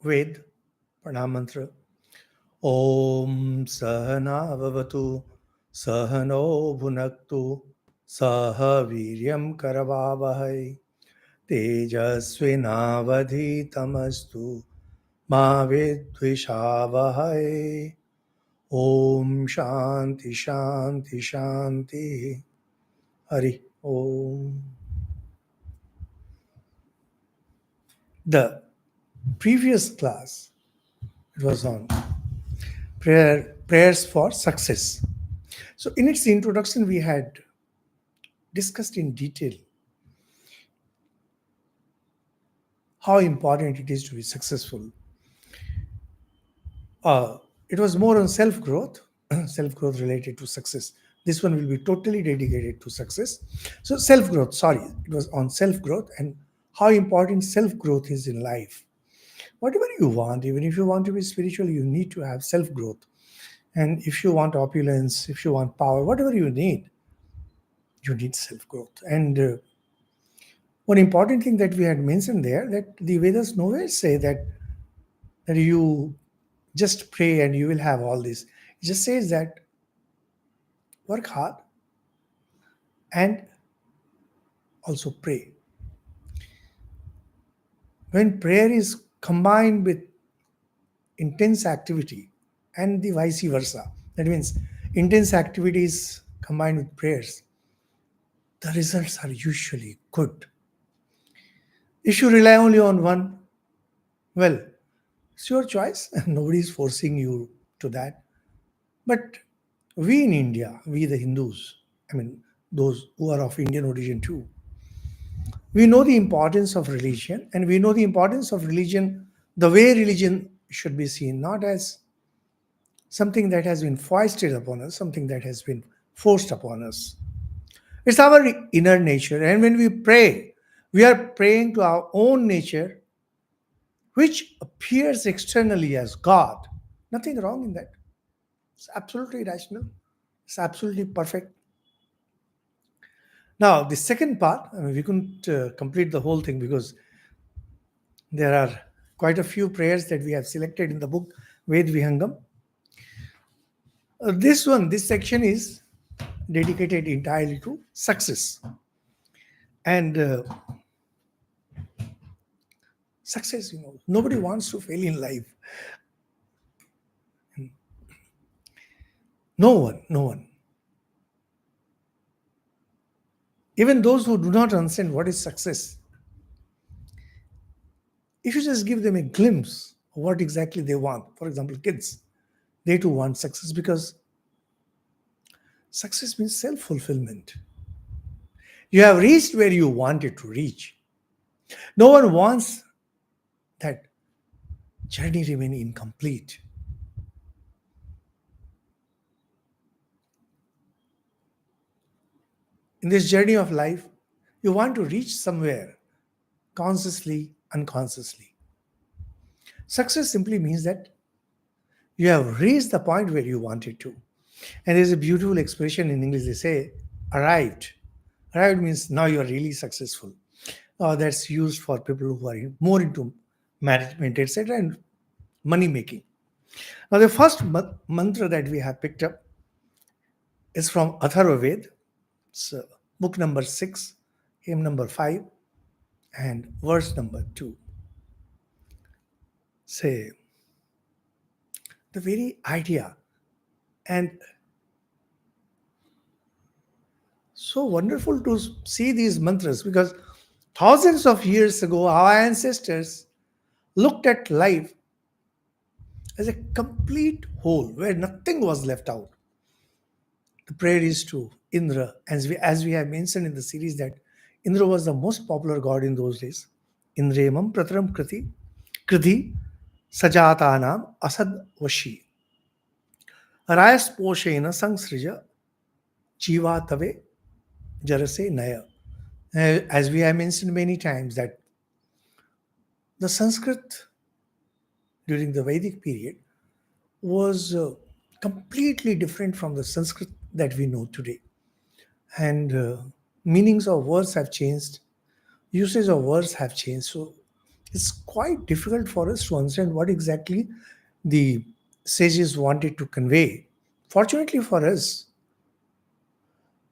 Ved, Pranam Mantra. Om Sahana Vavatu Sahano Bhunaktu Saha Viryam Karavavahai Tejasvinavadhitamastu Ma Vidvishavahai. Om Shanti Shanti Shanti. Hari Om. The previous class, it was on prayers for success. So in its introduction, we had discussed in detail how important it is to be successful. It was more on self-growth, self-growth related to success. This one will be totally dedicated to success. So self-growth, sorry, it was on self-growth and how important self-growth is in life. Whatever you want, even if you want to be spiritual, you need to have self-growth. And if you want opulence, if you want power, whatever you need self-growth. And one important thing that we had mentioned there, that the Vedas nowhere say that you just pray and you will have all this. It just says that work hard and also pray. When prayer is combined with intense activity and the vice versa, that means intense activities combined with prayers, the results are usually good. If you rely only on one, well, it's your choice. Nobody is forcing you to that. But we in India, we the Hindus, I mean, those who are of Indian origin too, we know the importance of religion, and we know the importance of religion, the way religion should be seen, not as something that has been foisted upon us, something that has been forced upon us. It's our inner nature. And when we pray, we are praying to our own nature, which appears externally as God. Nothing wrong in that. It's absolutely rational. It's absolutely perfect. Now, the second part, I mean, we couldn't complete the whole thing because there are quite a few prayers that we have selected in the book Veda Vihangam. This section is dedicated entirely to success. And success, nobody wants to fail in life. No one. Even those who do not understand what is success, if you just give them a glimpse of what exactly they want, for example, kids, they too want success because success means self-fulfillment. You have reached where you wanted to reach. No one wants that journey remain incomplete. In this journey of life, you want to reach somewhere, consciously, unconsciously. Success simply means that you have reached the point where you wanted to. And there's a beautiful expression in English, they say, arrived. Arrived means now you are really successful. That's used for people who are more into management, etc., and money making. Now, the first mantra that we have picked up is from Atharva Ved. It's book number 6, hymn number 5, and verse number 2. Say, the very idea, and so wonderful to see these mantras because thousands of years ago, our ancestors looked at life as a complete whole where nothing was left out. The prayer is to Indra, as we have mentioned in the series that Indra was the most popular god in those days. Indremam pratram kriti sajatanam asad vashi. Rayas poshena sangsrija jiva tave jarase naya. As we have mentioned many times that the Sanskrit during the Vedic period was completely different from the Sanskrit that we know today. And meanings of words have changed, usage of words have changed. So It's quite difficult for us to understand what exactly the sages wanted to convey. Fortunately for us,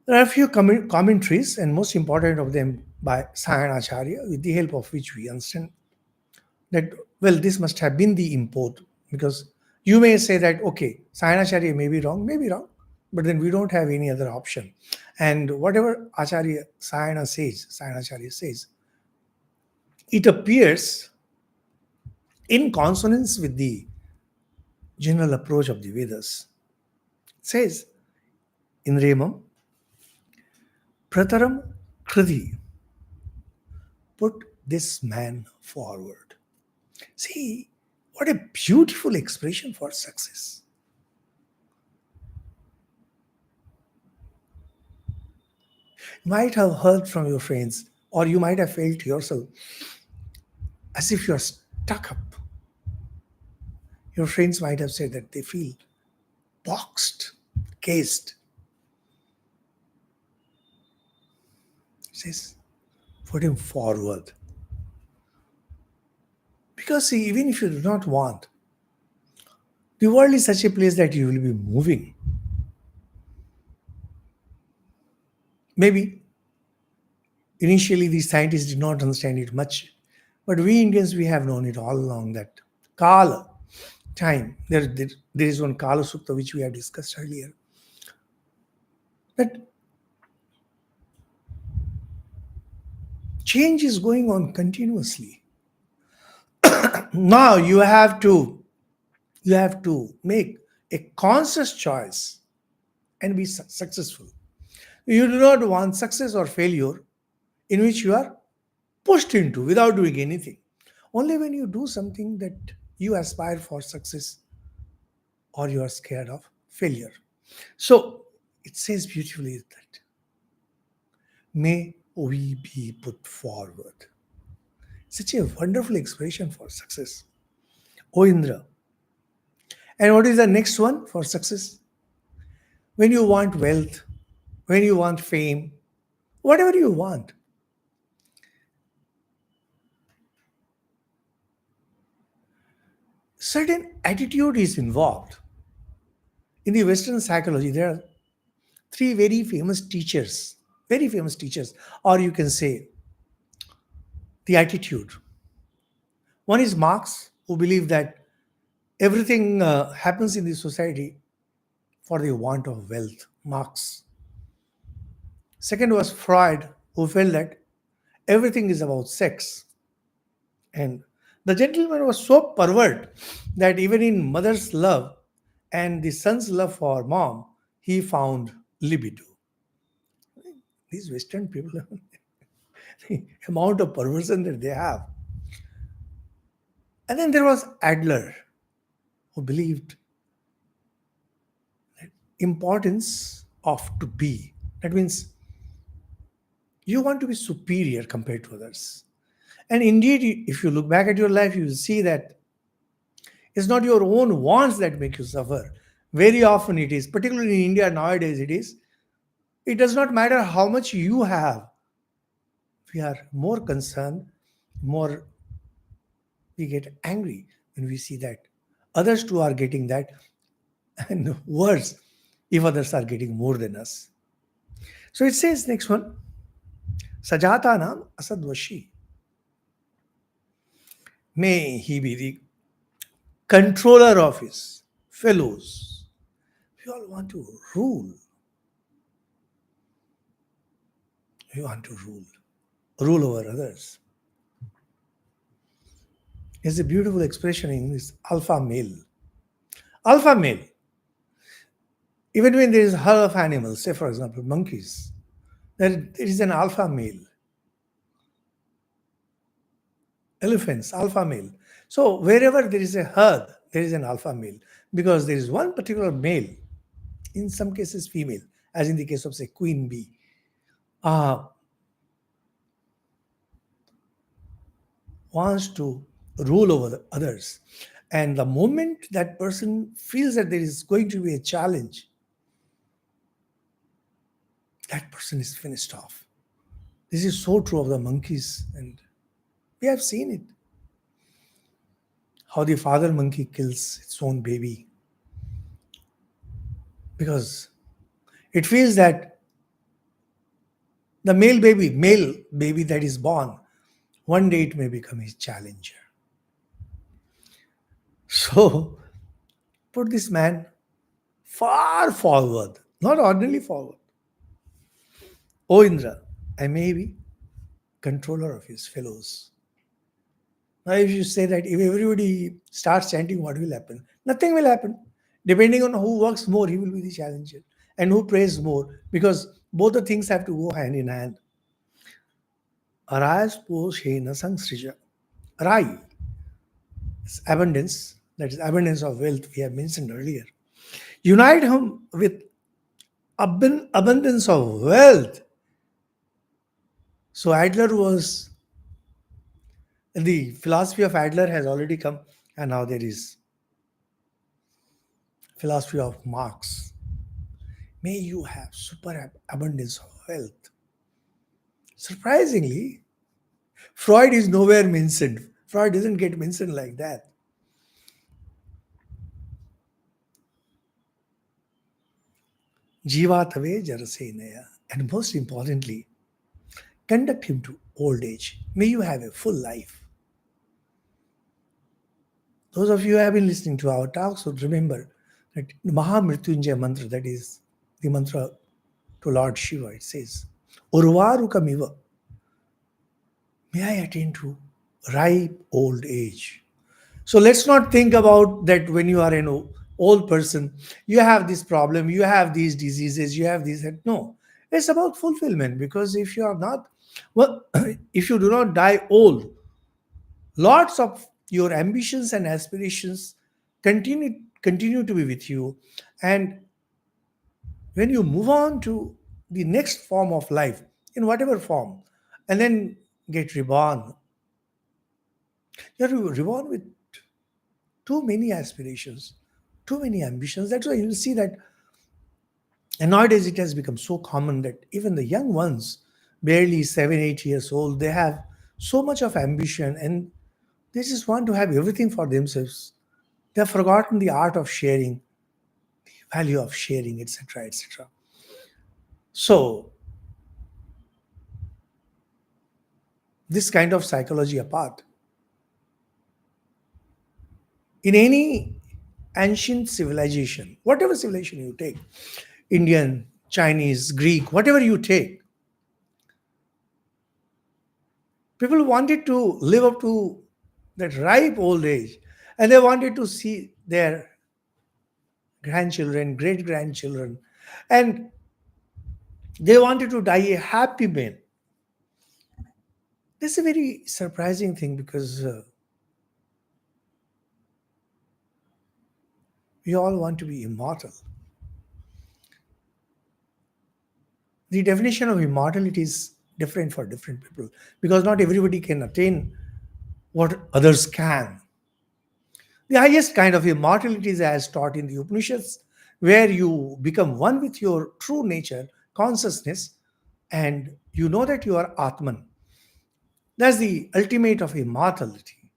there are a few commentaries, and most important of them by Sayanacharya, with the help of which we understand that, well, this must have been the import. Because you may say that, okay, Sayanacharya may be wrong, but then we don't have any other option. And whatever Sayanacharya says, it appears in consonance with the general approach of the Vedas. It says in Remam, Prataram Kriti, put this man forward. See, what a beautiful expression for success. You might have heard from your friends, or you might have felt yourself as if you're stuck up. Your friends might have said that they feel boxed, cased. It says, put him forward. Because see, even if you do not want, the world is such a place that you will be moving. Maybe initially the scientists did not understand it much, but we Indians, we have known it all along that Kala, time. There is one Kala Sukta which we have discussed earlier. That change is going on continuously. Now you have to make a conscious choice and be successful. You do not want success or failure in which you are pushed into without doing anything. Only when you do something that you aspire for success or you are scared of failure. So it says beautifully that may we be put forward. Such a wonderful expression for success. O Indra. And what is the next one for success? When you want wealth, when you want fame, whatever you want, certain attitude is involved. In the Western psychology, there are three very famous teachers, or you can say the attitude. One is Marx, who believed that everything happens in the society for the want of wealth. Marx. Second was Freud, who felt that everything is about sex. And the gentleman was so pervert that even in mother's love and the son's love for mom, he found libido. These Western people, the amount of perversion that they have. And then there was Adler, who believed importance of to be. That means you want to be superior compared to others. And indeed, if you look back at your life, you will see that it's not your own wants that make you suffer. Very often it is, particularly in India nowadays, it is. It does not matter how much you have. We are more concerned, more we get angry when we see that others too are getting that, and worse if others are getting more than us. So it says next one, Sajata Nam Asadvashi. May he be the controller of his fellows. We all want to rule. We want to rule over others. There's a beautiful expression in this alpha male. Alpha male. Even when there is a herd of animals, say for example monkeys, there is an alpha male. Elephants, alpha male. So wherever there is a herd, there is an alpha male, because there is one particular male, in some cases female, as in the case of say queen bee, wants to rule over the others. And the moment that person feels that there is going to be a challenge, that person is finished off. This is so true of the monkeys, and we have seen it. how the father monkey kills its own baby because it feels that the male baby that is born, one day it may become his challenger. So put this man far forward, not ordinarily forward. O Indra, I may be controller of his fellows. Now, if you say that if everybody starts chanting, what will happen? Nothing will happen. Depending on who works more, he will be the challenger. And who prays more, because both the things have to go hand in hand. Arayas poshena sangsrija. Arai is abundance, that is abundance of wealth we have mentioned earlier. Unite him with abundance of wealth. So Adler was, the philosophy of Adler has already come, and now there is philosophy of Marx. May you have super abundance of wealth. Surprisingly, Freud is nowhere mentioned. Freud doesn't get mentioned like that. Jivatave jarasenaya. And most importantly, conduct him to old age. May you have a full life. Those of you who have been listening to our talks would remember that the Mahamrityunjaya mantra, that is the mantra to Lord Shiva, it says, Urvarukamiva, may I attain to ripe old age. So let's not think about that when you are an old person, you have this problem, you have these diseases, you have this. No, it's about fulfillment, because if you are not, well, if you do not die old, lots of your ambitions and aspirations continue to be with you. And when you move on to the next form of life, in whatever form, and then get reborn, you're reborn with too many aspirations, too many ambitions. That's why you see that, and nowadays it has become so common that even the young ones, barely 7, 8 years old, they have so much of ambition and they just want to have everything for themselves. They've forgotten the art of sharing, the value of sharing, etc., etc. So, this kind of psychology apart, in any ancient civilization, whatever civilization you take, Indian, Chinese, Greek, whatever you take, people wanted to live up to that ripe old age, and they wanted to see their grandchildren, great grandchildren, and they wanted to die a happy man. This is a very surprising thing because we all want to be immortal. The definition of immortality is different for different people because not everybody can attain what others can. The highest kind of immortality is as taught in the Upanishads, where you become one with your true nature, consciousness, and you know that you are Atman. That's the ultimate of immortality.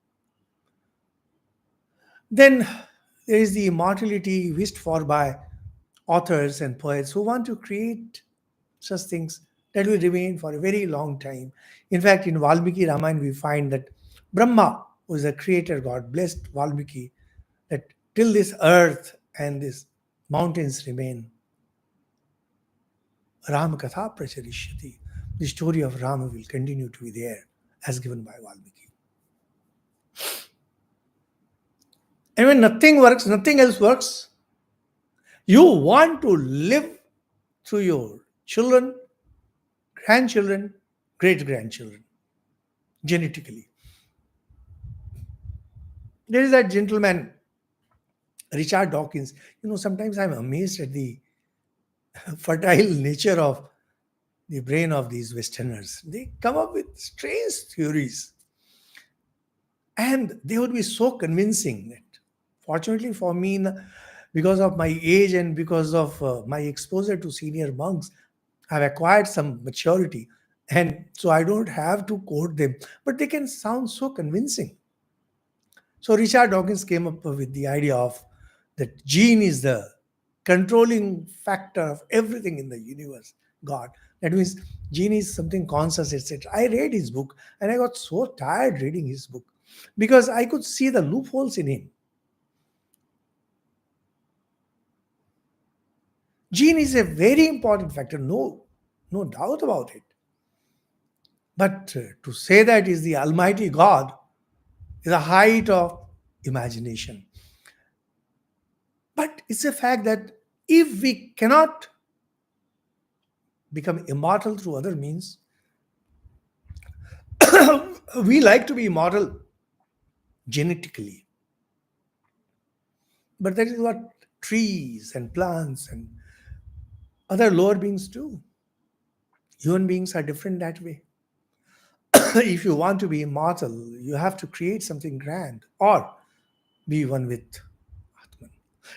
Then there is the immortality wished for by authors and poets who want to create such things that will remain for a very long time. In fact, in Valmiki Ramayana, we find that Brahma, who is the creator God, blessed Valmiki that till this earth and these mountains remain, Ram Katha Pracharishyati. The story of Rama will continue to be there as given by Valmiki. And when nothing works, nothing else works, you want to live through your children, grandchildren, great grandchildren, genetically. There is that gentleman, Richard Dawkins. Sometimes I'm amazed at the fertile nature of the brain of these Westerners. They come up with strange theories. And they would be so convincing that, fortunately for me, because of my age and because of my exposure to senior monks, I've acquired some maturity. And so I don't have to quote them, but they can sound so convincing. So Richard Dawkins came up with the idea of that gene is the controlling factor of everything in the universe, God. That means gene is something conscious, etc. I read his book and I got so tired reading his book because I could see the loopholes in him. Gene is a very important factor, no doubt about it. But to say that is the Almighty God is a height of imagination. But it's a fact that if we cannot become immortal through other means, we like to be immortal genetically. But that is what trees and plants and other lower beings do. Human beings are different that way. If you want to be immortal, you have to create something grand or be one with Atman.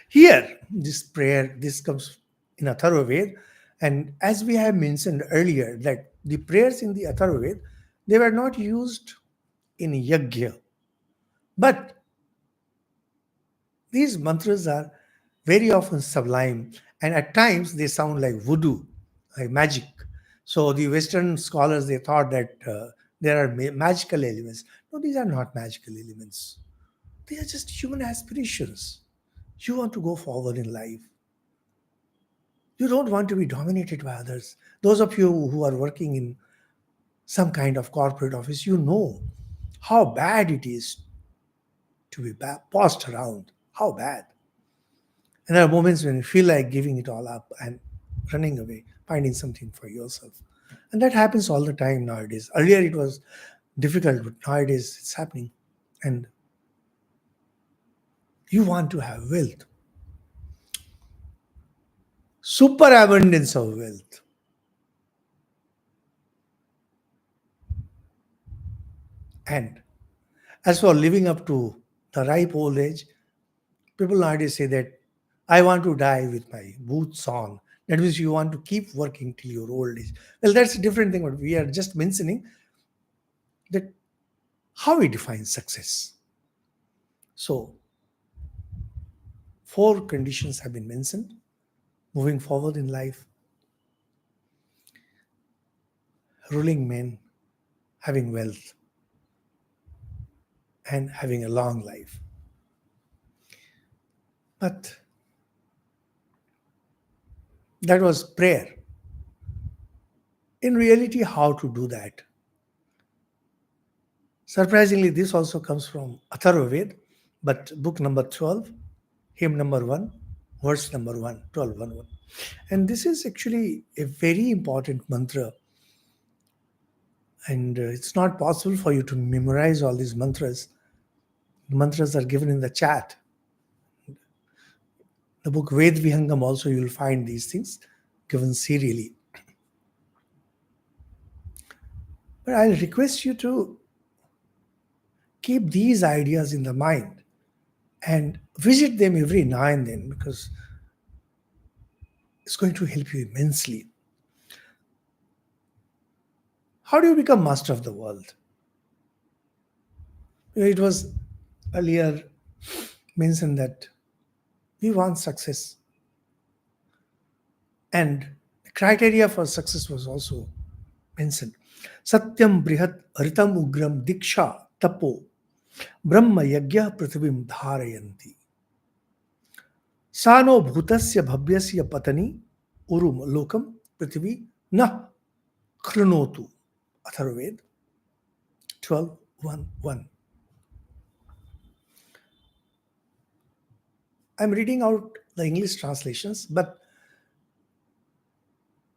Here, this prayer, this comes in Atharva Ved, and as we have mentioned earlier, that the prayers in the Atharva Ved, they were not used in Yajna, but these mantras are very often sublime, and at times they sound like voodoo, like magic. So the Western scholars, they thought that there are magical elements. No, these are not magical elements. They are just human aspirations. You want to go forward in life. You don't want to be dominated by others. Those of you who are working in some kind of corporate office, you know how bad it is to be bossed around. How bad. And there are moments when you feel like giving it all up and running away, finding something for yourself. And that happens all the time nowadays. Earlier it was difficult, but nowadays it's happening. And you want to have wealth, superabundance of wealth. And as for living up to the ripe old age, people nowadays say that I want to die with my boots on. That means you want to keep working till your old age. Well, that's a different thing, but we are just mentioning that how we define success. So, four conditions have been mentioned moving forward in life: ruling men, having wealth, and having a long life. But that was prayer. In reality, how to do that? Surprisingly, this also comes from Atharva Ved, but book number 12, hymn number 1, verse number 1, 12, 1, 1. And this is actually a very important mantra. And it's not possible for you to memorize all these mantras. The mantras are given in the chat. The book Veda Vihangam also you will find these things given serially. But I'll request you to keep these ideas in the mind and visit them every now and then, because it's going to help you immensely. How do you become master of the world? It was earlier mentioned that we want success. And the criteria for success was also mentioned. Satyam brihat aritam ugram diksha tapo brahma yagya prithvim dharayanti. Sano bhutasya bhavyasya patani urum lokam prithvi na khrunotu. Atharvaved 12:1:1. I'm reading out the English translations, but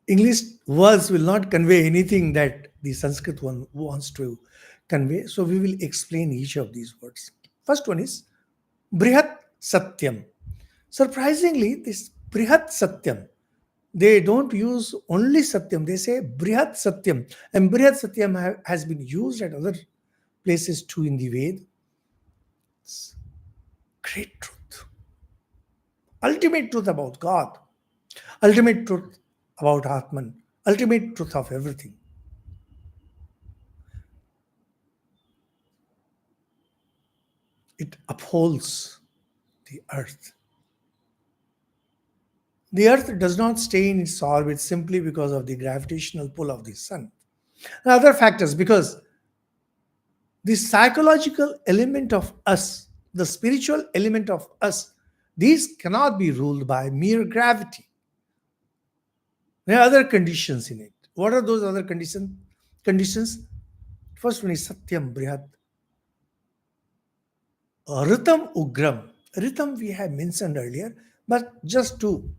English words will not convey anything that the Sanskrit one wants to convey. So we will explain each of these words. First one is Brihat Satyam. Surprisingly, this Brihat Satyam, they don't use only Satyam, they say Brihat Satyam. And Brihat Satyam has been used at other places too in the Ved. It's great truth. Ultimate truth about God. Ultimate truth about Atman. Ultimate truth of everything. It upholds the earth. The earth does not stay in its orbit simply because of the gravitational pull of the sun. And other factors, because the psychological element of us, the spiritual element of us, these cannot be ruled by mere gravity. There are other conditions in it. What are those other conditions? First one is Satyam Brihat. Ritam Ugram. Ritam we have mentioned earlier, but just to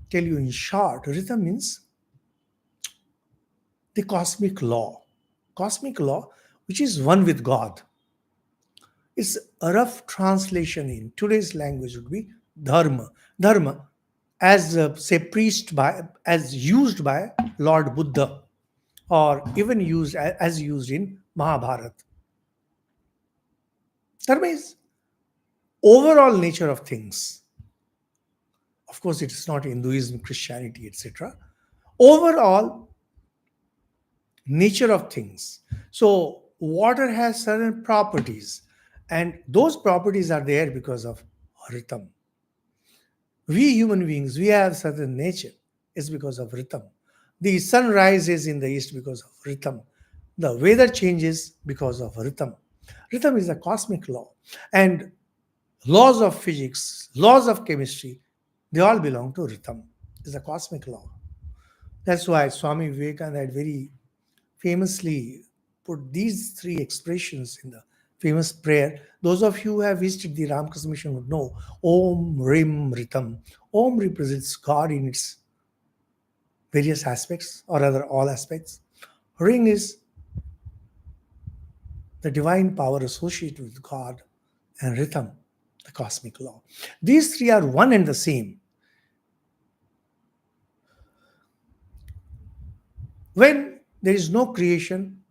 tell you in short, Ritam means the cosmic law. Cosmic law, which is one with God. Its a rough translation in today's language would be dharma. Dharma, as say preached by, as used by Lord Buddha, or even used as used in Mahabharata. Dharma is overall nature of things. Of course, it is not Hinduism, Christianity, etc. Overall nature of things. So water has certain properties, and those properties are there because of rhythm. We human beings, we have certain nature. It's because of rhythm. The sun rises in the east because of rhythm. The weather changes because of rhythm. Rhythm is a cosmic law. And laws of physics, laws of chemistry, they all belong to rhythm. It's a cosmic law. That's why Swami Vivekananda had very famously put these three expressions in the famous prayer. Those of you who have visited the Ramakrishna Mission would know Om Rim Ritam. Om represents God in its various aspects, or rather all aspects. Ring is the divine power associated with God, and Ritam, the cosmic law. These three are one and the same. When there is no creation,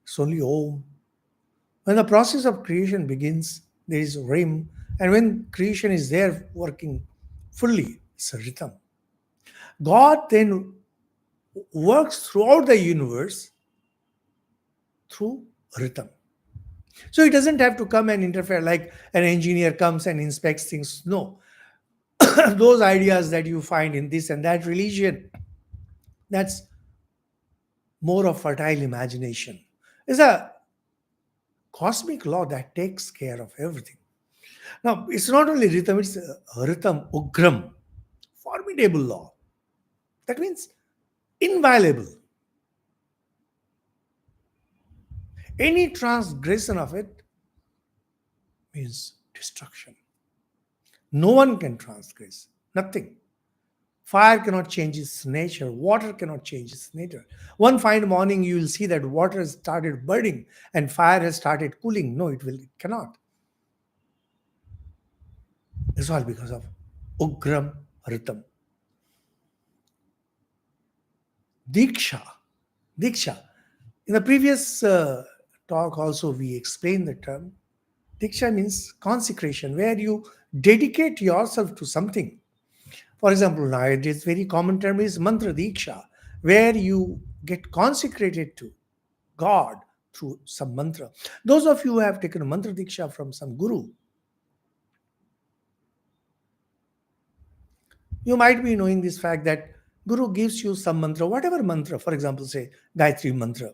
it's only Om. When the process of creation begins, there is Rim. And when creation is there working fully, it's a rhythm. God then works throughout the universe through rhythm. So he doesn't have to come and interfere like an engineer comes and inspects things. No. Those ideas that you find in this and that religion, that's more of fertile imagination. It's a cosmic law that takes care of everything. Now, it's not only rhythm, it's rhythm ugram, formidable law. That means inviolable. Any transgression of it means destruction. No one can transgress, nothing. Fire cannot change its nature, water cannot change its nature. One fine morning, you will see that water has started burning and fire has started cooling. No, it cannot. It's all because of Ugram Ritam. Diksha. Diksha. In the previous talk also we explained the term. Diksha means consecration, where you dedicate yourself to something. For example, nowadays very common term is mantra diksha, where you get consecrated to God through some mantra. Those of you who have taken a mantra diksha from some guru, you might be knowing this fact that guru gives you some mantra, whatever mantra, for example, say Gayatri mantra.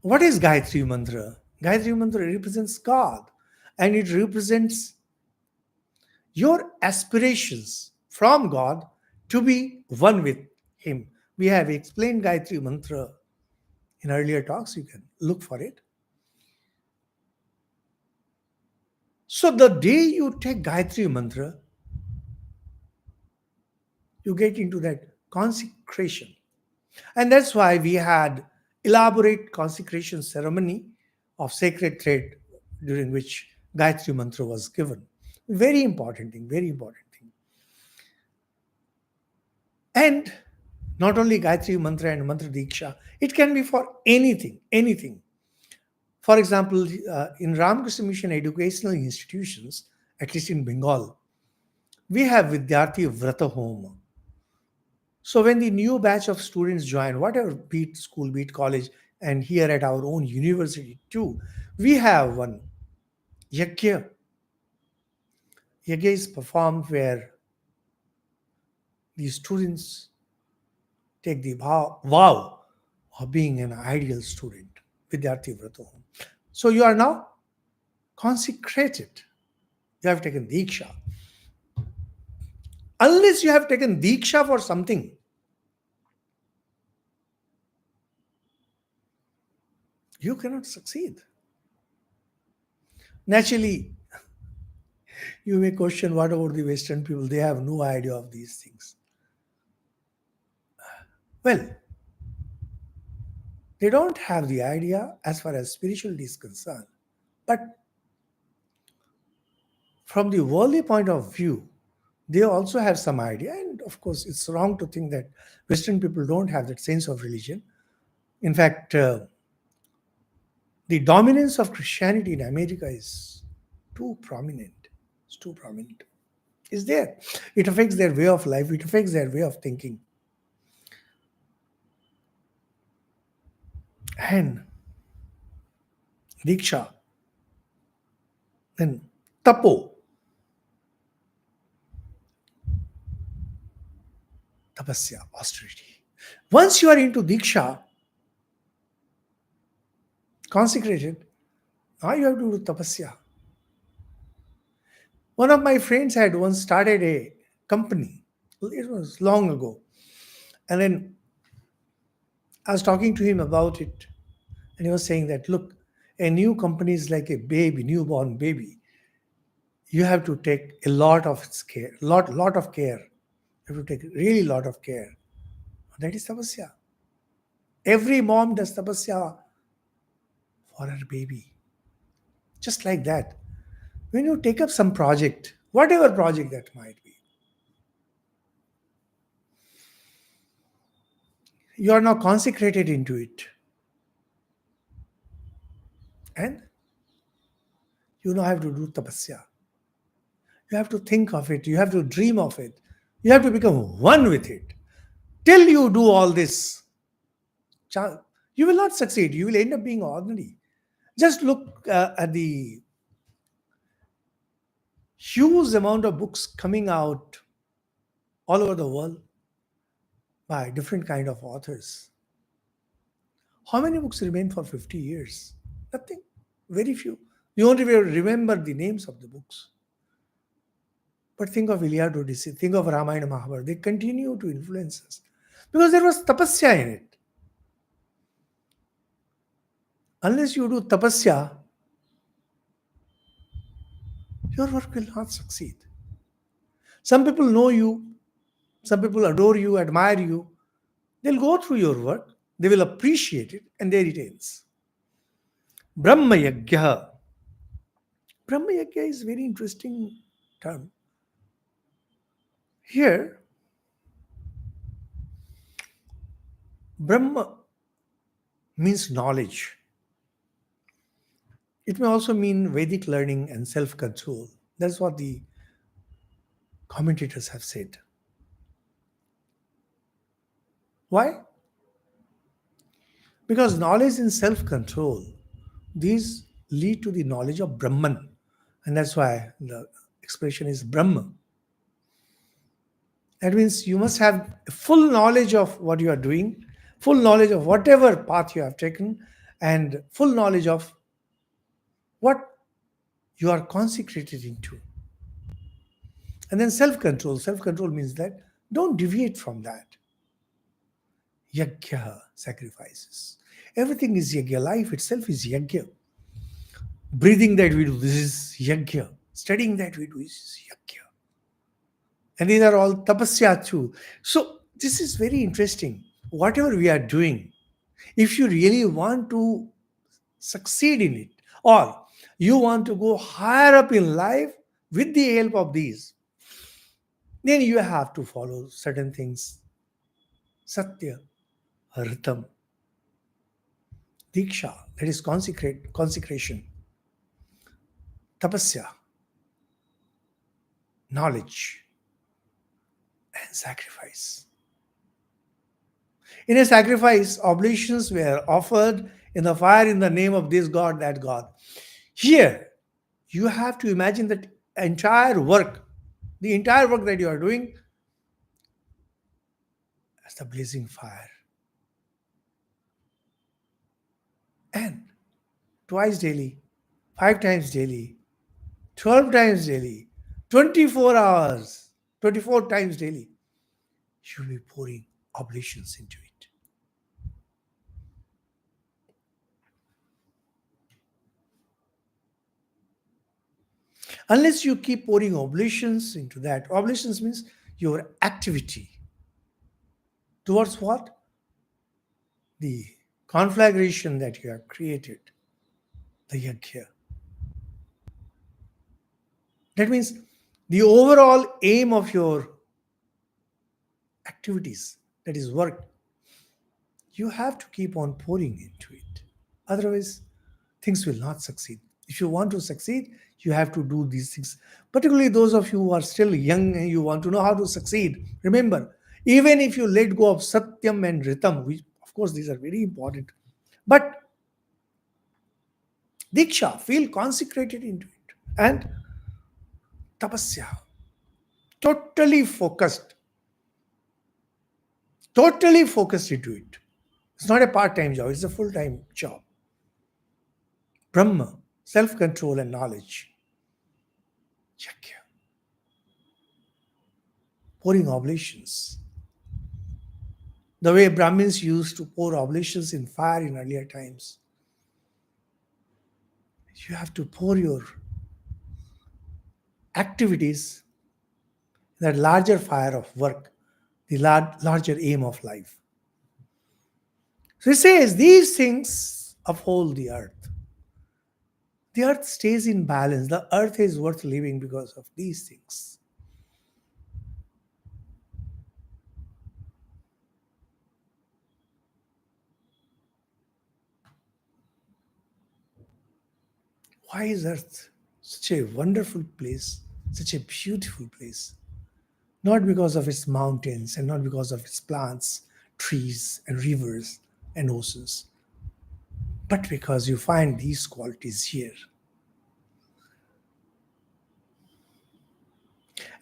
What is Gayatri mantra? Gayatri mantra represents God, and it represents your aspirations from God to be one with Him. We have explained Gayatri mantra in earlier talks. You can look for it. So the day you take Gayatri mantra, you get into that consecration. And that's why we had elaborate consecration ceremony of sacred thread during which Gayatri mantra was given. Very important thing, very important thing. And not only Gayatri mantra and mantra diksha, it can be for anything, anything. For example, in Ramakrishna Mission educational institutions, at least in Bengal, we have Vidyarthi Vrata Home. So when the new batch of students join, whatever, be it school, be it college, And here at our own university too, we have one Yajna. Yajna is performed where the students take the vow of being an ideal student. Vidyarthi Vrato. So you are now consecrated. You have taken Diksha. Unless you have taken Diksha for something, you cannot succeed. Naturally, you may question what about the Western people? They have no idea of these things. Well, they don't have the idea as far as spirituality is concerned. But from the worldly point of view, they also have some idea. And of course, it's wrong to think that Western people don't have that sense of religion. In fact, the dominance of Christianity in America is too prominent. It's too prominent. It's there. It affects their way of life. It affects their way of thinking. And Diksha, then Tapo, Tapasya, austerity. Once you are into Diksha, consecrated, now you have to do Tapasya. One of my friends had once started a company. It was long ago. And then I was talking to him about it. And he was saying that, look, a new company is like a baby, newborn baby. You have to take a lot of its care, lot of care. You have to take really lot of care. That is tapasya. Every mom does tapasya for her baby. Just like that. When you take up some project, whatever project that might be, you are now consecrated into it. And you now have to do tapasya. You have to think of it. You have to dream of it. You have to become one with it. Till you do all this, you will not succeed. You will end up being ordinary. Just look at the huge amount of books coming out all over the world by different kind of authors. How many books remain for 50 years? Nothing. Very few. You won't even remember the names of the books. But think of Iliad Odyssey, think of Ramayana Mahabharata. They continue to influence us because there was tapasya in it. Unless you do tapasya, your work will not succeed. Some people know you, some people adore you, admire you. They'll go through your work, they will appreciate it, and there it ends. Brahma Yajna. Brahma Yajna is a very interesting term. Here, Brahma means knowledge. It may also mean Vedic learning and self control. That's what the commentators have said. Why? Because knowledge and self control, these lead to the knowledge of Brahman. And that's why the expression is Brahma. That means you must have full knowledge of what you are doing, full knowledge of whatever path you have taken, and full knowledge of what you are consecrated into. And then self control. Self control means that don't deviate from that. Yajna, sacrifices. Everything is yajna. Life itself is yajna. Breathing that we do, this is yajna. Studying that we do is yajna. And these are all tapasya too. So this is very interesting. Whatever we are doing, if you really want to succeed in it, or you want to go higher up in life with the help of these, then you have to follow certain things. Satya, Ritam, Diksha, that is consecration, Tapasya, knowledge, and sacrifice. In a sacrifice, oblations were offered in the fire in the name of this god, that god. Here, you have to imagine that entire work, the entire work that you are doing, as the blazing fire. And twice daily, 5 times daily, 12 times daily, 24 hours, 24 times daily, you will be pouring oblations into it. Unless you keep pouring oblations into that, oblations means your activity towards what? The conflagration that you have created, the yajna. That means the overall aim of your activities, that is work, you have to keep on pouring into it. Otherwise, things will not succeed. If you want to succeed, you have to do these things. Particularly those of you who are still young and you want to know how to succeed. Remember, even if you let go of Satyam and Ritam, which of course these are very important, but Diksha, feel consecrated into it. And Tapasya, totally focused into it. It's not a part-time job, it's a full-time job. Brahma, self-control and knowledge. Yajna. Pouring oblations. The way Brahmins used to pour oblations in fire in earlier times. You have to pour your activities in that larger fire of work, the larger aim of life. So it says these things uphold the earth. The earth stays in balance. The earth is worth living because of these things. Why is earth such a wonderful place, such a beautiful place? Not because of its mountains and not because of its plants, trees, and rivers and oceans, but because you find these qualities here.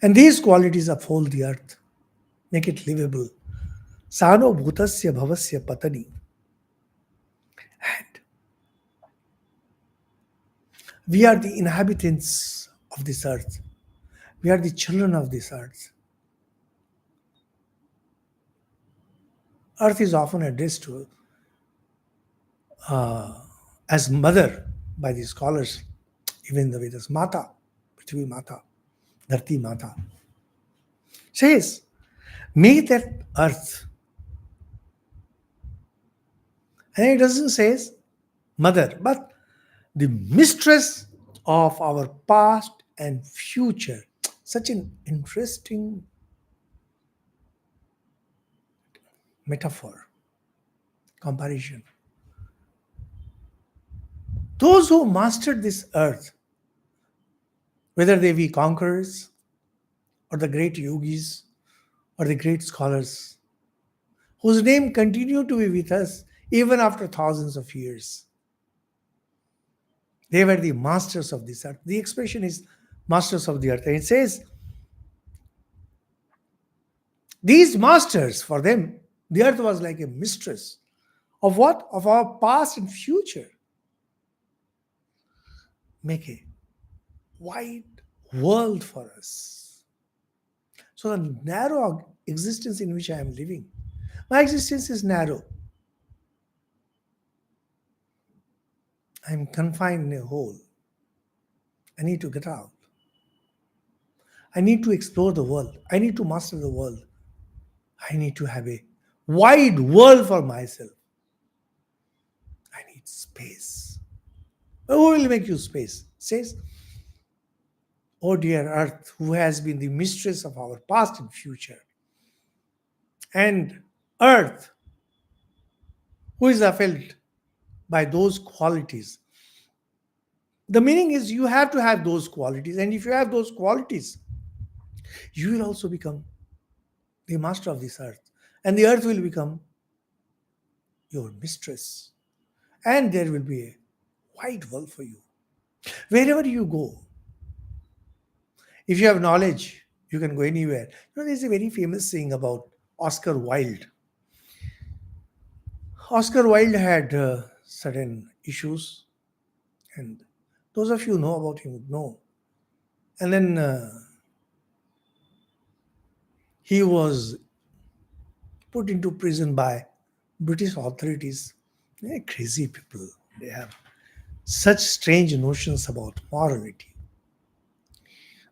And these qualities uphold the earth, make it livable. Sano bhutasya bhavasya patani. And we are the inhabitants of this earth. We are the children of this earth. Earth is often addressed to as mother by the scholars, even the Vedas. Mata, Prithvi Mata, Dharti Mata. Says, may that earth, and it doesn't say mother, but the mistress of our past and future. Such an interesting metaphor, comparison. Those who mastered this earth, whether they be conquerors or the great yogis or the great scholars, whose name continue to be with us even after thousands of years. They were the masters of this earth. The expression is masters of the earth. And it says, these masters, for them, the earth was like a mistress of what? Of our past and future. Make a wide world for us. So the narrow existence in which I am living, my existence is narrow. I am confined in a hole. I need to get out. I need to explore the world. I need to master the world. I need to have a wide world for myself. I need space. Who will make you space? Says, oh dear earth, who has been the mistress of our past and future. And earth, who is upheld by those qualities. The meaning is you have to have those qualities. And if you have those qualities, you will also become the master of this earth. And the earth will become your mistress, and there will be a wide world for you. Wherever you go, if you have knowledge, you can go anywhere. There's a very famous saying about Oscar Wilde. Oscar Wilde had certain issues, and those of you who know about him would know. And then he was put into prison by British authorities. They're crazy people. They have such strange notions about morality.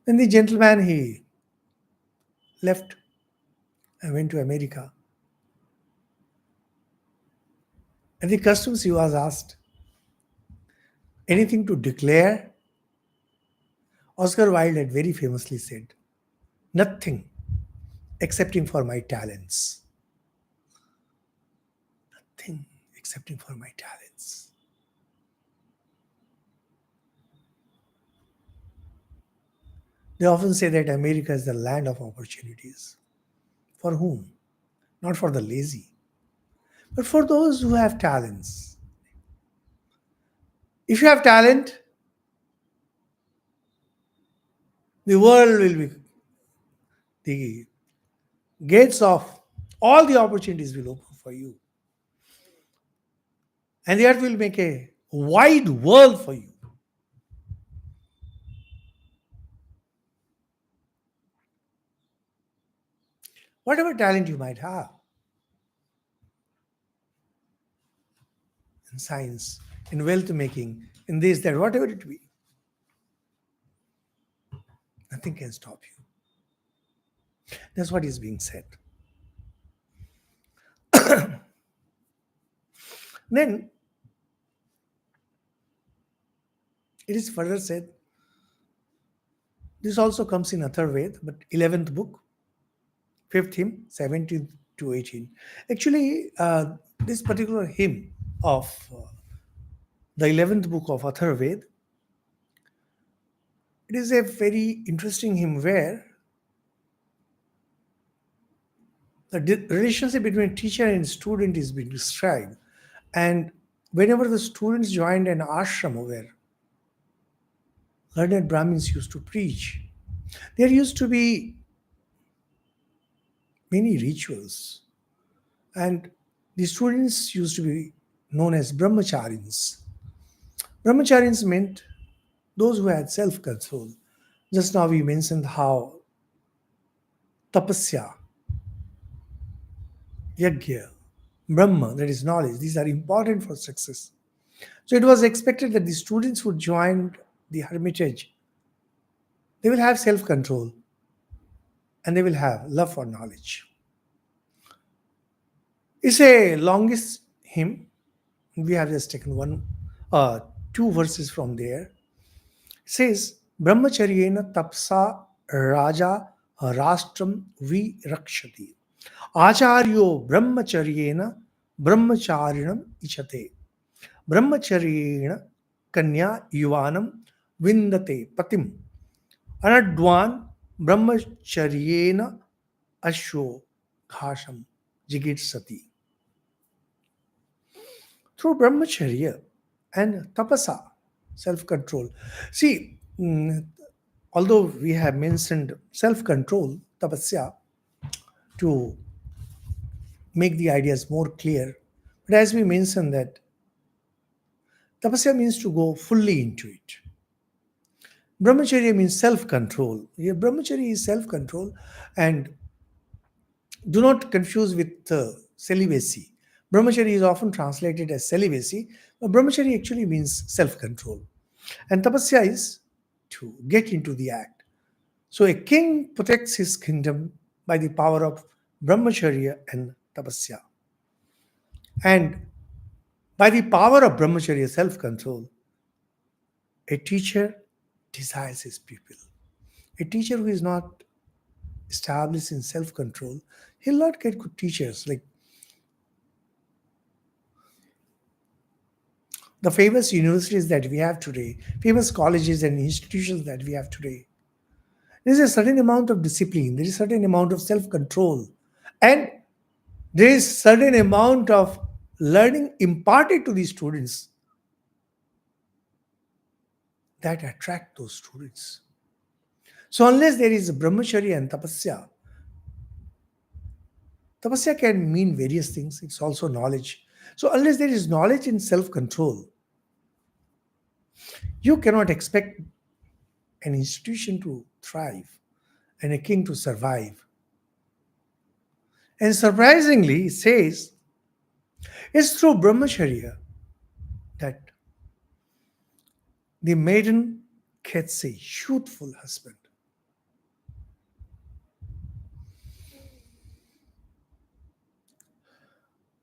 Then the gentleman, he left and went to America. At the customs, he was asked, anything to declare? Oscar Wilde had very famously said, nothing excepting for my talents. Nothing excepting for my talents. They often say that America is the land of opportunities. For whom? Not for the lazy, but for those who have talents. If you have talent, the world will be, the gates of all the opportunities will open for you. And the earth will make a wide world for you. Whatever talent you might have in science, in wealth making, in this, that, whatever it be, nothing can stop you. That's what is being said. Then it is further said, this also comes in Atharva, but 11th book, 5th hymn, 17th to 18. Actually, this particular hymn of the 11th book of Atharva, it is a very interesting hymn where the relationship between teacher and student is being described. And whenever the students joined an ashram where learned Brahmins used to preach, there used to be many rituals. And the students used to be known as brahmacharins. Brahmacharins meant those who had self-control. Just now we mentioned how Tapasya, Yajuḥ, Brahma, that is knowledge, these are important for success. So it was expected that the students who joined the hermitage, they will have self-control and they will have love for knowledge. It's a longest hymn. We have just taken two verses from there. It says, Brahmacharyena tapsa raja rastram virakshati. Acharyo brahmacharyena brahmacharinam ichate. Brahmacharyena kanya yuvanam vindate patim. Anadvan brahmacharyena ashwo ghasham jigitsati. Through brahmacharya and tapasa, self-control. See, although we have mentioned self-control, tapasya, to make the ideas more clear, but as we mentioned that tapasya means to go fully into it. Brahmacharya means self-control. Here, brahmacharya is self-control, and do not confuse with celibacy. Brahmacharya is often translated as celibacy, but brahmacharya actually means self-control. And tapasya is to get into the act. So a king protects his kingdom by the power of brahmacharya and tapasya. And by the power of brahmacharya, self-control, a teacher desires his pupil. A teacher who is not established in self-control, he'll not get good teachers. Like the famous universities that we have today, famous colleges and institutions that we have today, there is a certain amount of discipline, there is a certain amount of self-control, and there is certain amount of learning imparted to these students that attract those students. So unless there is brahmacharya and tapasya, tapasya can mean various things. It's also knowledge. So unless there is knowledge in self-control, you cannot expect an institution to thrive and a king to survive. And surprisingly, it says, it's through brahmacharya that the maiden gets a youthful husband.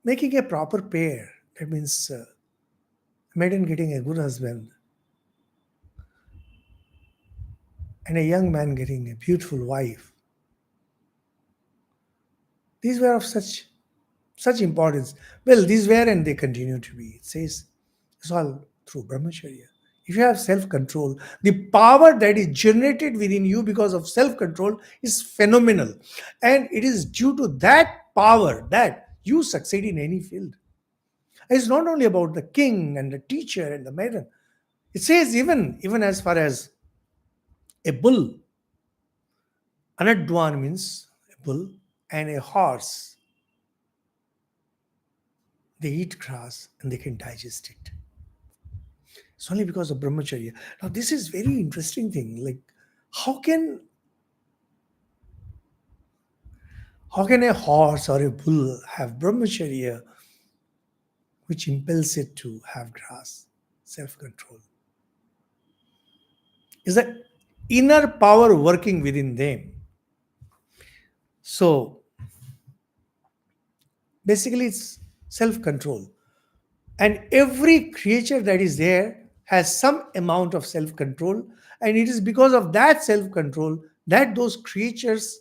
Making a proper pair, that means a maiden getting a good husband and a young man getting a beautiful wife. These were of such importance. Well, these were and they continue to be. It says it's all through brahmacharya. If you have self-control, the power that is generated within you because of self-control is phenomenal. And it is due to that power that you succeed in any field. It's not only about the king and the teacher and the maiden. It says even as far as a bull, anadwan means a bull, and a horse. They eat grass and they can digest it. It's only because of brahmacharya. Now, this is very interesting thing. Like, how can a horse or a bull have brahmacharya, which impels it to have grass, self-control? Is the inner power working within them. So, basically, it's self-control. And every creature that is there has some amount of self-control. And it is because of that self-control that those creatures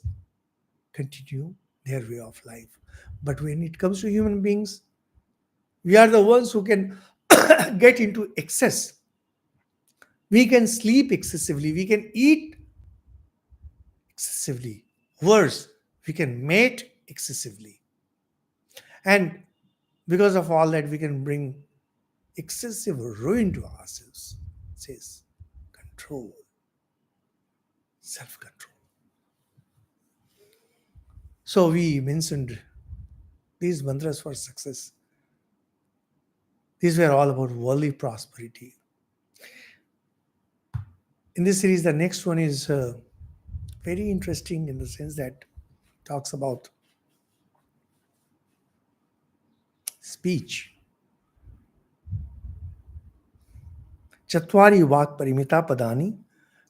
continue their way of life. But when it comes to human beings, we are the ones who can get into excess. We can sleep excessively. We can eat excessively. Worse, we can mate excessively. And because of all that, we can bring excessive ruin to ourselves. It says control, self-control. So we mentioned these mantras for success. These were all about worldly prosperity. In this series, the next one is very interesting in the sense that talks about speech. Chatvari vak parimita padani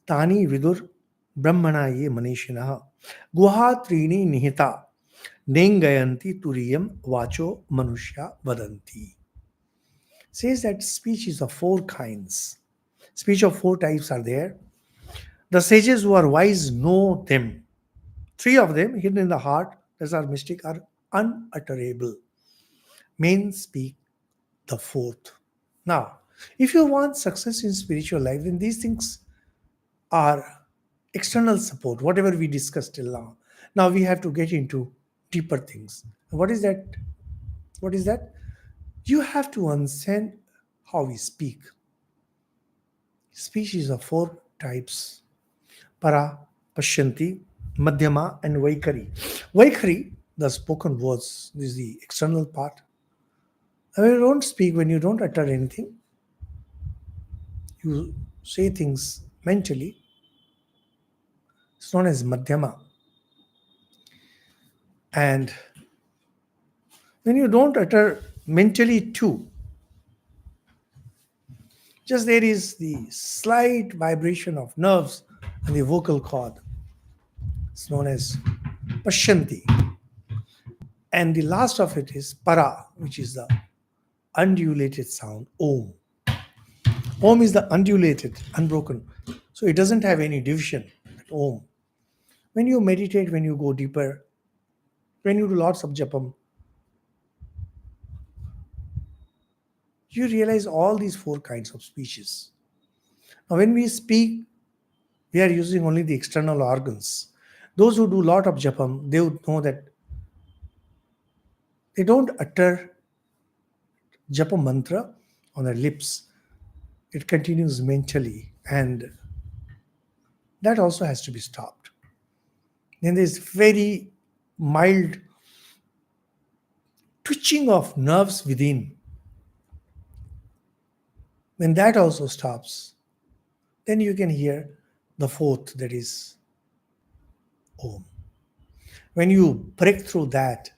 tani vidur brahmana ye manishinaha guha trini nihita nengayanti turiyam vacho manushya vadanti. Says that speech is of four kinds. Speech of four types are there. The sages who are wise know them. Three of them, hidden in the heart, as are mystic, are unutterable. Men speak the fourth. Now, if you want success in spiritual life, then these things are external support, whatever we discussed till now. Now we have to get into deeper things. What is that? What is that? You have to understand how we speak. Speech is of four types: para, pashyanti, madhyama, and vaikari. Vaikari, the spoken words, is the external part. When you don't speak, when you don't utter anything, you say things mentally. It's known as madhyama. And when you don't utter mentally too, just there is the slight vibration of nerves and the vocal cord. It's known as pashyanti. And the last of it is para, which is the undulated sound, om. Om is the undulated, unbroken. So it doesn't have any division, om. When you meditate, when you go deeper, when you do lots of japam, you realize all these four kinds of speeches. Now, when we speak, we are using only the external organs. Those who do lot of japam, they would know that they don't utter japa mantra on our lips. It continues mentally, and that also has to be stopped. Then there's very mild twitching of nerves within. When that also stops, then you can hear the fourth, that is Om. When you break through that,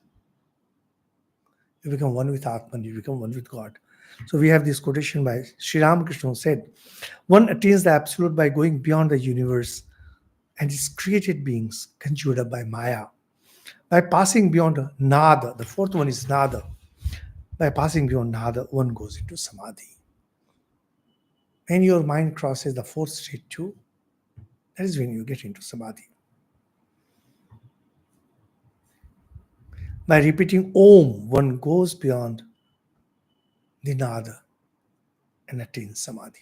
you become one with Atman, you become one with God. So we have this quotation by Sri Ramakrishna who said, one attains the absolute by going beyond the universe and its created beings conjured up by Maya. By passing beyond Nada, the fourth one is Nada. By passing beyond Nada, one goes into Samadhi. When your mind crosses the fourth state too, that is when you get into Samadhi. By repeating Om, one goes beyond the Nada and attains Samadhi.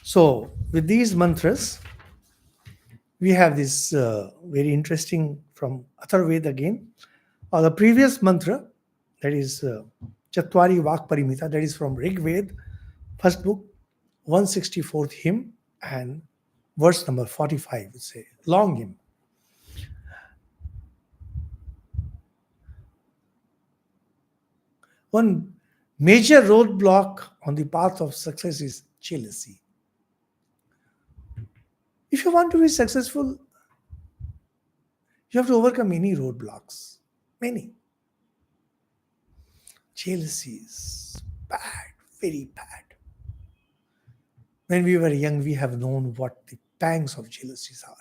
So, with these mantras, we have this very interesting from Atharva again. The previous mantra, that is Chatwari Vak Parimita, that is from Rig Ved, first book, 164th hymn, and verse number 45, it's a long hymn. One major roadblock on the path of success is jealousy. If you want to be successful, you have to overcome many roadblocks. Many. Jealousy is bad, very bad. When we were young, we have known what the pangs of jealousies are.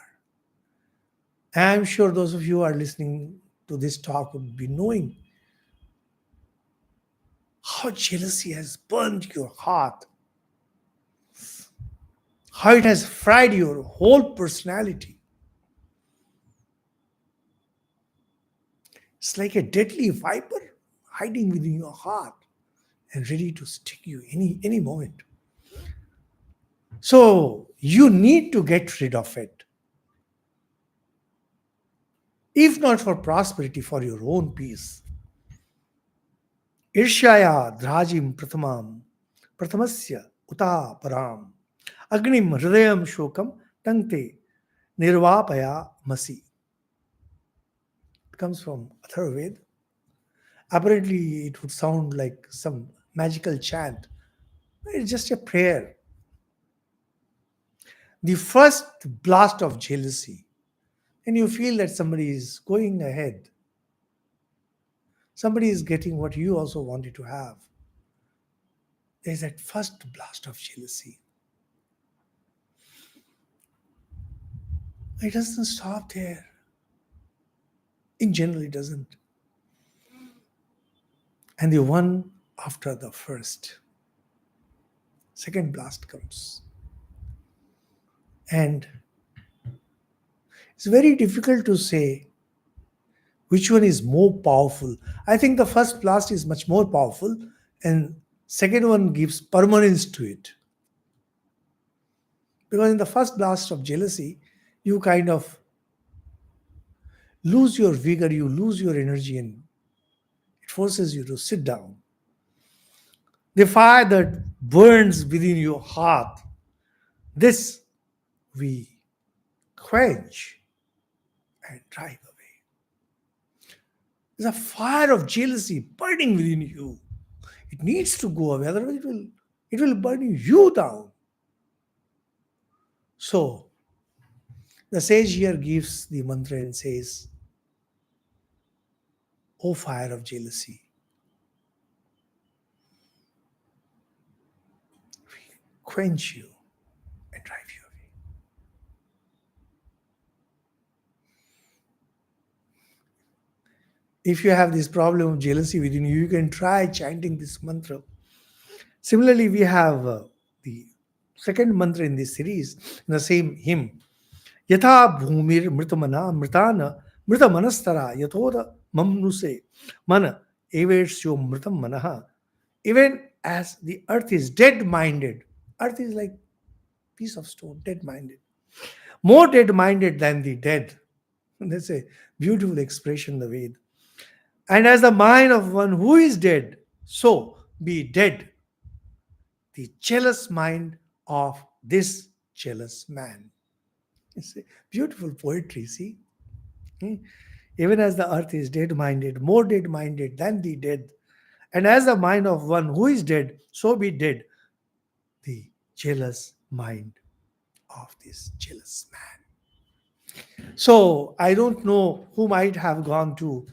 I'm sure those of you who are listening to this talk would be knowing how jealousy has burned your heart, how it has fried your whole personality. It's like a deadly viper hiding within your heart and ready to stick you any moment. So you need to get rid of it. If not for prosperity, for your own peace. Irshaya dhrajim pratamasya uta param agnim hridayam shokam tangte nirvapaya masi. It comes from Atharva. Apparently, it would sound like some magical chant. It's just a prayer. The first blast of jealousy, and you feel that somebody is going ahead, somebody is getting what you also wanted to have. There's that first blast of jealousy. It doesn't stop there. In general, it doesn't. And the one after the first, second blast comes. And it's very difficult to say which one is more powerful. I think the first blast is much more powerful, and second one gives permanence to it. Because in the first blast of jealousy, you kind of lose your vigor, you lose your energy, and it forces you to sit down. The fire that burns within your heart, this we quench and drive away. There's a fire of jealousy burning within you. It needs to go away, otherwise it will burn you down. So, the sage here gives the mantra and says, O fire of jealousy, we quench you and drive you away. If you have this problem of jealousy within you, you can try chanting this mantra. Similarly, we have the second mantra in this series, in the same hymn. Yatha bhumir mritamana mritana mritamanastara yathoda mamnuse mana eversyo mritam manaha. Even as the earth is dead-minded, earth is like piece of stone, dead-minded. More dead-minded than the dead. That's a beautiful expression in the Ved. And as the mind of one who is dead, so be dead the jealous mind of this jealous man. It's a beautiful poetry, see? Hmm? Even as the earth is dead minded, more dead minded than the dead, and as the mind of one who is dead, so be dead the jealous mind of this jealous man. So I don't know who might have gone to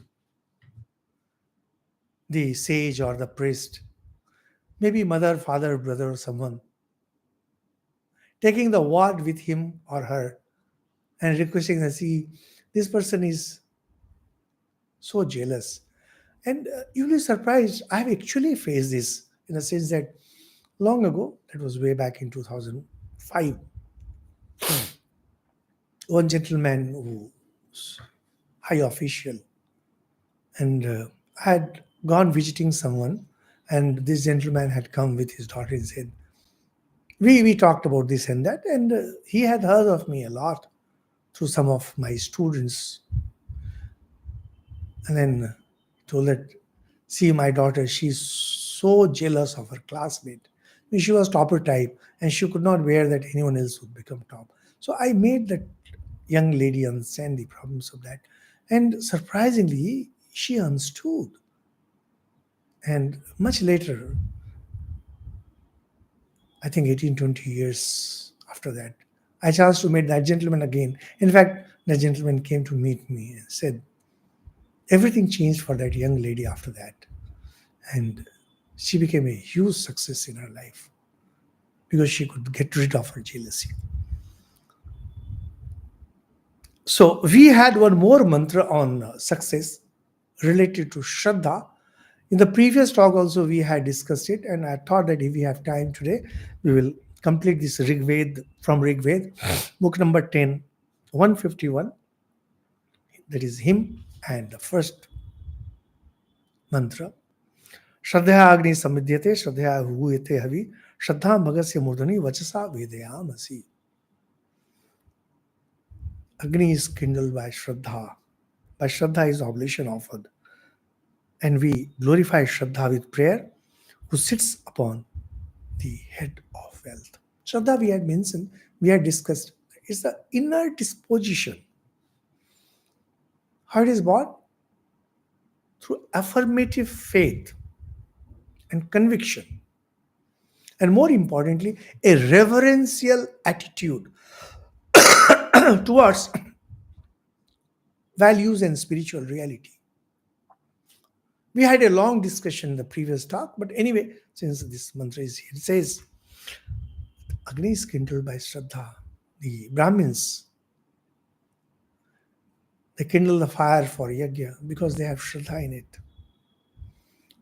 the sage or the priest, maybe mother, father, brother, or someone, taking the word with him or her and requesting that, see, this person is so jealous. And you'll be surprised, I've actually faced this in a sense that long ago, that was way back in 2005, one gentleman who was high official and had gone visiting someone, and this gentleman had come with his daughter and said, we talked about this and that, and he had heard of me a lot through some of my students. And then told that, see, my daughter, she's so jealous of her classmate. I mean, she was topper type and she could not bear that anyone else would become top. So I made that young lady understand the problems of that. And surprisingly, she understood. And much later, I think 18, 20 years after that, I chanced to meet that gentleman again. In fact, that gentleman came to meet me and said, everything changed for that young lady after that. And she became a huge success in her life because she could get rid of her jealousy. So we had one more mantra on success related to Shraddha. In the previous talk also we had discussed it, and I thought that if we have time today, we will complete this Rigved from Rigved, book number 10, 151. That is hymn and the first mantra. Shraddhaya Agni Samvidyate, Shraddhaya Huvuyate Havi, Shraddha Magasya Murdani Vachasa Vedayamasi. Agni is kindled by Shraddha. By Shraddha is oblation offered. And we glorify Shraddha with prayer, who sits upon the head of wealth. Shraddha, we had mentioned, we had discussed, it's the inner disposition. How it is born? Through affirmative faith and conviction. And more importantly, a reverential attitude towards values and spiritual reality. We had a long discussion in the previous talk, but anyway, since this mantra is here, it says, Agni is kindled by Shraddha. The Brahmins, they kindle the fire for yajna because they have Shraddha in it.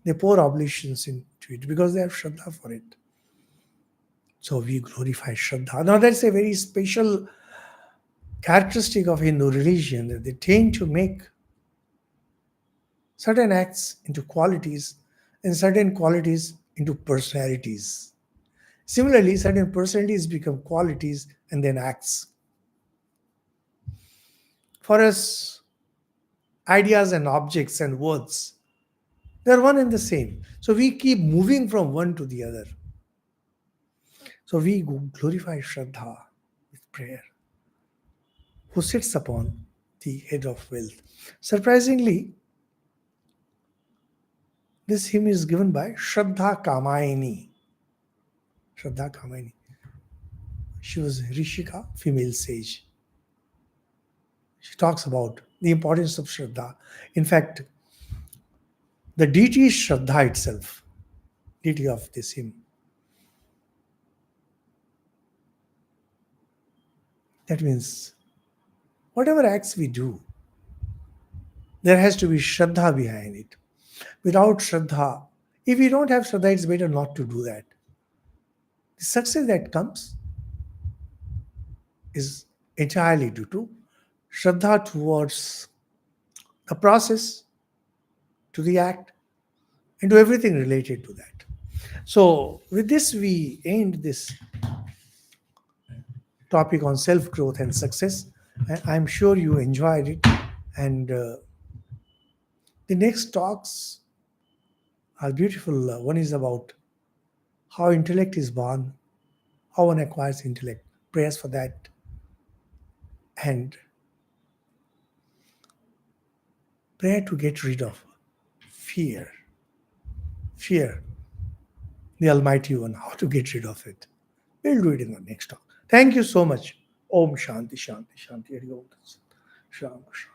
They pour oblations into it because they have Shraddha for it. So we glorify Shraddha. Now that's a very special characteristic of Hindu religion, that they tend to make certain acts into qualities and certain qualities into personalities. Similarly, certain personalities become qualities and then acts. For us, ideas and objects and words, they're one and the same. So we keep moving from one to the other. So we glorify Shraddha with prayer, who sits upon the head of wealth. Surprisingly, this hymn is given by Shraddha Kamayini. Shraddha Kamayini. She was Rishika, female sage. She talks about the importance of Shraddha. In fact, the deity is Shraddha itself, deity of this hymn. That means whatever acts we do, there has to be Shraddha behind it. Without Shraddha, if we don't have Shraddha, it's better not to do that. The success that comes is entirely due to Shraddha towards the process, to the act, and to everything related to that. So, with this, we end this topic on self growth and success. I'm sure you enjoyed it. And the next talks are beautiful. One is about how intellect is born, how one acquires intellect, prayers for that, and prayer to get rid of fear. Fear, the Almighty One, how to get rid of it. We'll do it in the next talk. Thank you so much. Om Shanti Shanti Shanti. Hari Om Tat Sat. Shri Ram Krishna.